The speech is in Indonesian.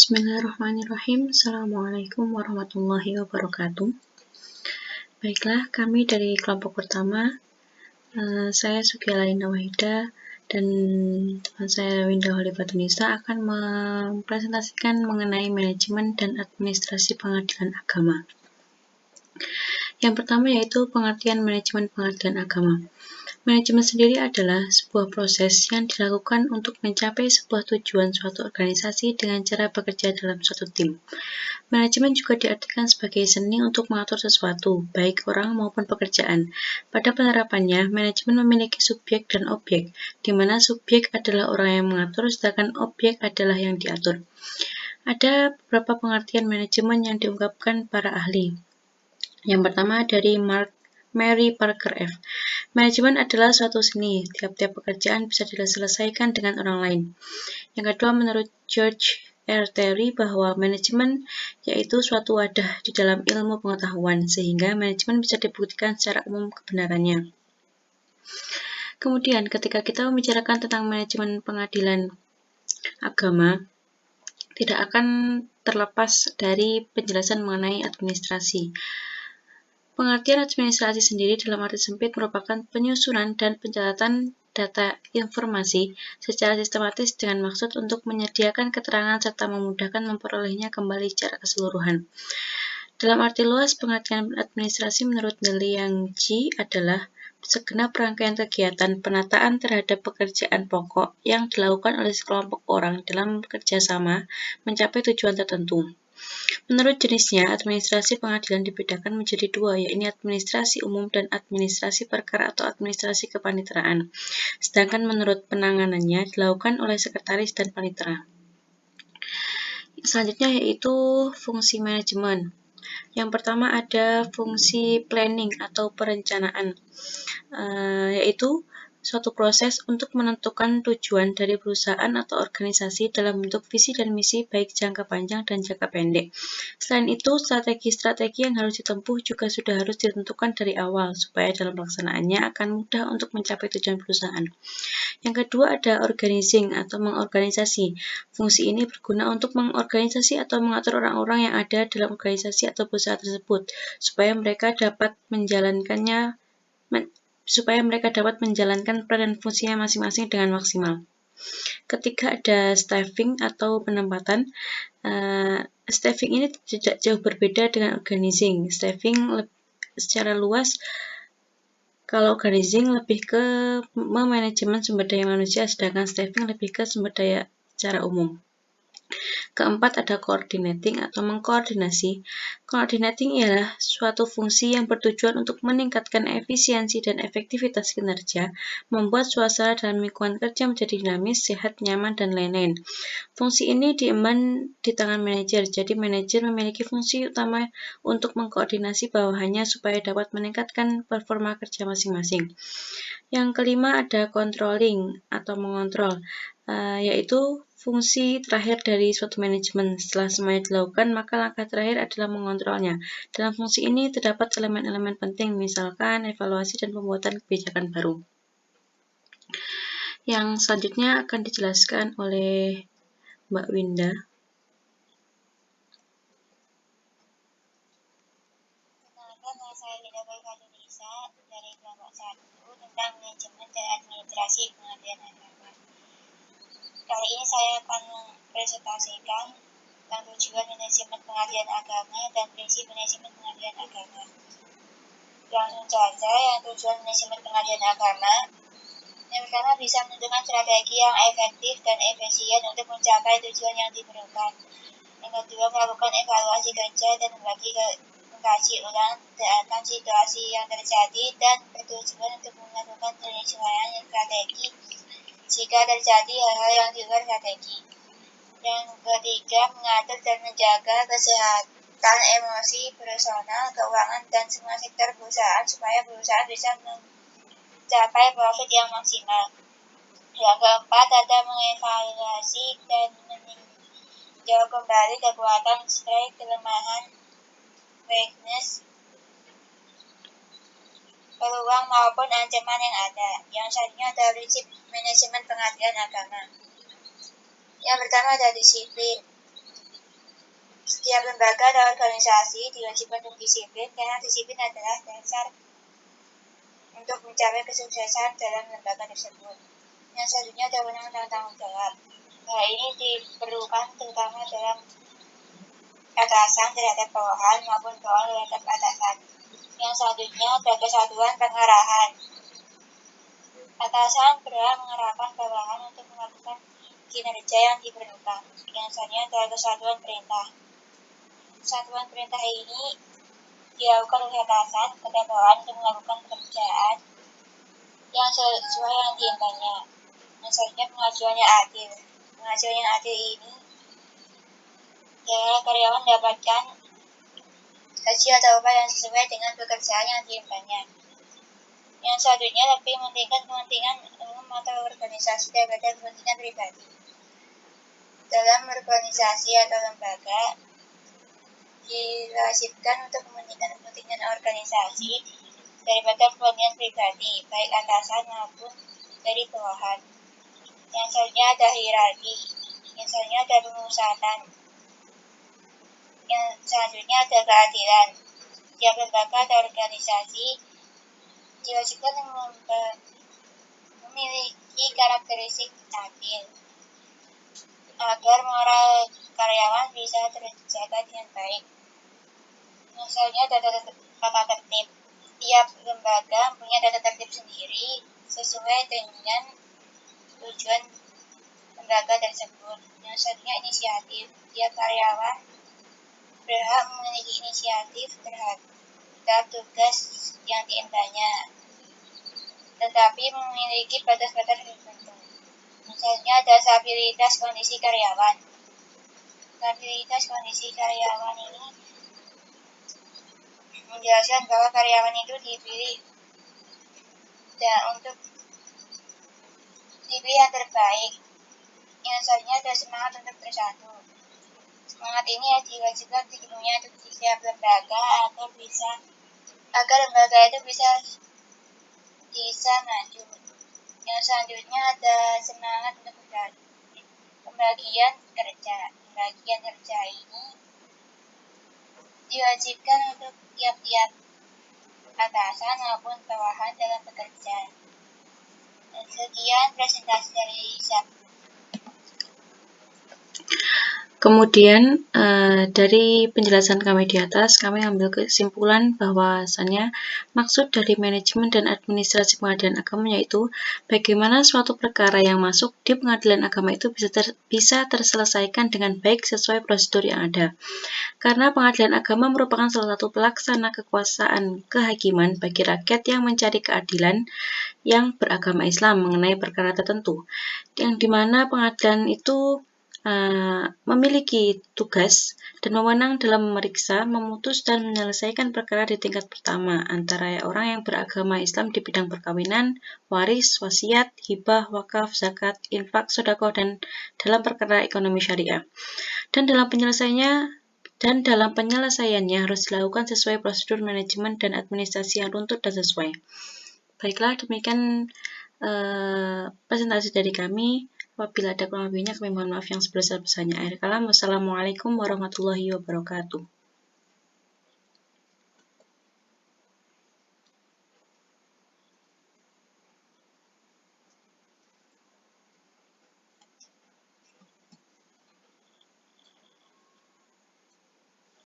Bismillahirrahmanirrahim. Assalamualaikum warahmatullahi wabarakatuh. Baiklah, kami dari kelompok pertama, saya Sugiala Indah Wahida dan teman saya Winda Holifatunisa akan mempresentasikan mengenai manajemen dan administrasi pengadilan agama. Yang pertama yaitu pengertian manajemen pengadilan agama. Manajemen sendiri adalah sebuah proses yang dilakukan untuk mencapai sebuah tujuan suatu organisasi dengan cara bekerja dalam suatu tim. Manajemen juga diartikan sebagai seni untuk mengatur sesuatu, baik orang maupun pekerjaan. Pada penerapannya, manajemen memiliki subjek dan objek, di mana subjek adalah orang yang mengatur, sedangkan objek adalah yang diatur. Ada beberapa pengertian manajemen yang diungkapkan para ahli. Yang pertama dari Mary Parker F. Manajemen adalah suatu seni, tiap-tiap pekerjaan bisa diselesaikan dengan orang lain. Yang kedua, menurut George R. Terry, bahwa manajemen yaitu suatu wadah di dalam ilmu pengetahuan, sehingga manajemen bisa dibuktikan secara umum kebenarannya. Kemudian, ketika kita membicarakan tentang manajemen pengadilan agama, tidak akan terlepas dari penjelasan mengenai administrasi. Pengertian administrasi sendiri dalam arti sempit merupakan penyusunan dan pencatatan data informasi secara sistematis dengan maksud untuk menyediakan keterangan serta memudahkan memperolehnya kembali secara keseluruhan. Dalam arti luas, pengertian administrasi menurut Nelly Yang Ji adalah segenap rangkaian kegiatan penataan terhadap pekerjaan pokok yang dilakukan oleh sekelompok orang dalam bekerja sama mencapai tujuan tertentu. Menurut jenisnya, administrasi pengadilan dibedakan menjadi dua, yaitu administrasi umum dan administrasi perkara atau administrasi kepaniteraan. Sedangkan menurut penanganannya dilakukan oleh sekretaris dan panitera. Selanjutnya yaitu fungsi manajemen. Yang pertama ada fungsi planning atau perencanaan, yaitu suatu proses untuk menentukan tujuan dari perusahaan atau organisasi dalam bentuk visi dan misi baik jangka panjang dan jangka pendek. Selain itu, strategi-strategi yang harus ditempuh juga sudah harus ditentukan dari awal supaya dalam pelaksanaannya akan mudah untuk mencapai tujuan perusahaan. Yang kedua ada organizing atau mengorganisasi. Fungsi ini berguna untuk mengorganisasi atau mengatur orang-orang yang ada dalam organisasi atau perusahaan tersebut supaya mereka dapat menjalankan peran dan fungsinya masing-masing dengan maksimal. Ketiga ada staffing atau penempatan. Staffing ini tidak jauh berbeda dengan organizing. Staffing secara luas, kalau organizing lebih ke manajemen sumber daya manusia, sedangkan staffing lebih ke sumber daya secara umum. Keempat ada coordinating atau mengkoordinasi. Coordinating ialah suatu fungsi yang bertujuan untuk meningkatkan efisiensi dan efektivitas kinerja, membuat suasana dalam lingkungan kerja menjadi dinamis, sehat, nyaman, dan lain-lain. Fungsi ini diemban di tangan manajer, jadi manajer memiliki fungsi utama untuk mengkoordinasi bawahannya supaya dapat meningkatkan performa kerja masing-masing. Yang kelima ada controlling atau mengontrol, yaitu fungsi terakhir dari suatu manajemen. Setelah semuanya dilakukan, maka langkah terakhir adalah mengontrolnya. Dalam fungsi ini terdapat elemen-elemen penting, misalkan evaluasi dan pembuatan kebijakan baru. Yang selanjutnya akan dijelaskan oleh Mbak Winda. Nama saya Winda Holifatunisa dari kelompok 1 tentang manajemen dan administrasi pengadilan agama. Kali ini saya akan mempresentasikan tentang tujuan manajemen pengadilan agama dan prinsip manajemen pengadilan agama. Langsung saja, yang tujuan manajemen pengadilan agama yang pertama bisa menentukan strategi yang efektif dan efisien untuk mencapai tujuan yang diperlukan. Yang kedua, melakukan evaluasi kerja dan mengkaji ulang tentang situasi yang terjadi dan bertujuan untuk melakukan penyesuaian strategi jika terjadi hal-hal yang di luar strategi. Yang ketiga, mengatur dan menjaga kesehatan emosi, personal, keuangan, dan semua sektor perusahaan supaya perusahaan bisa mencapai profit yang maksimal. Yang keempat, ada mengevaluasi dan meninjau kembali kekuatan, strength, kelemahan, weakness, peluang maupun ancaman yang ada. Yang selanjutnya ada prinsip manajemen pengadilan agama. Yang pertama ada disiplin. Setiap lembaga dan organisasi diwajibkan untuk disiplin karena disiplin adalah dasar untuk mencapai kesuksesan dalam lembaga tersebut. Yang selanjutnya ada wewenang dan tanggung jawab. Hal ini diperlukan terutama dalam atasan terhadap bawahan maupun bawahan terhadap atasan. Yang selanjutnya ada kesatuan pengarahan. Atasan berhak mengarahkan bawahan untuk melakukan kinerja yang diperlukan. Yang selanjutnya adalah kesatuan perintah. Kesatuan perintah ini dilakukan oleh atasan kepada bawahan untuk melakukan pekerjaan yang sesuai yang diinginkannya. Yang selanjutnya pengajuan yang adil. Pengajuan yang adil ini karyawan mendapatkan gaji atau upah yang sesuai dengan pekerjaan yang diinginkannya. Yang selanjutnya lebih mementingkan kepentingan umum atau organisasi daripada kepentingan pribadi. Dalam organisasi atau lembaga diwajibkan untuk mementingkan kepentingan organisasi daripada kepentingan pribadi, baik atasan maupun dari bawahan. Yang selanjutnya ada hierarki. Yang selanjutnya ada pemusatan. Yang selanjutnya ada keadilan. Tiap lembaga atau organisasi diwajibkan memiliki karakteristik adil agar moral karyawan bisa terjaga dengan baik. Misalnya tata tertib. Tiap lembaga punya tata tertib sendiri sesuai dengan tujuan lembaga tersebut. Yang selanjutnya inisiatif. Tiap karyawan berhak memiliki inisiatif terhadap tugas yang diembannya, tetapi memiliki batas-batas tertentu. Misalnya ada stabilitas kondisi karyawan. Stabilitas kondisi karyawan ini menjelaskan bahwa karyawan itu dipilih untuk dipilih yang terbaik. Yang selanjutnya ada semangat untuk bersatu. Semangat ini diwajibkan dipenuhi untuk setiap lembaga agar lembaga itu bisa maju. Yang selanjutnya ada semangat untuk pembagian kerja. Pembagian kerja ini diwajibkan untuk tiap-tiap atasan maupun bawahan dalam bekerja. Dan sekian presentasi dari saya. Kemudian dari penjelasan kami di atas, kami ambil kesimpulan bahwasannya maksud dari manajemen dan administrasi pengadilan agama yaitu bagaimana suatu perkara yang masuk di pengadilan agama itu bisa terselesaikan dengan baik sesuai prosedur yang ada. Karena pengadilan agama merupakan salah satu pelaksana kekuasaan kehakiman bagi rakyat yang mencari keadilan yang beragama Islam mengenai perkara tertentu, yang dimana pengadilan itu memiliki tugas dan wewenang dalam memeriksa, memutus, dan menyelesaikan perkara di tingkat pertama antara orang yang beragama Islam di bidang perkawinan, waris, wasiat, hibah, wakaf, zakat, infak, sedekah, dan dalam perkara ekonomi syariah. Dan dalam penyelesaiannya harus dilakukan sesuai prosedur manajemen dan administrasi yang runtut dan sesuai. Baiklah, demikian presentasi dari kami. Apabila ada kurang lebihnya, kami mohon maaf yang sebesar-besarnya. Akhir kalam, wassalamualaikum warahmatullahi wabarakatuh.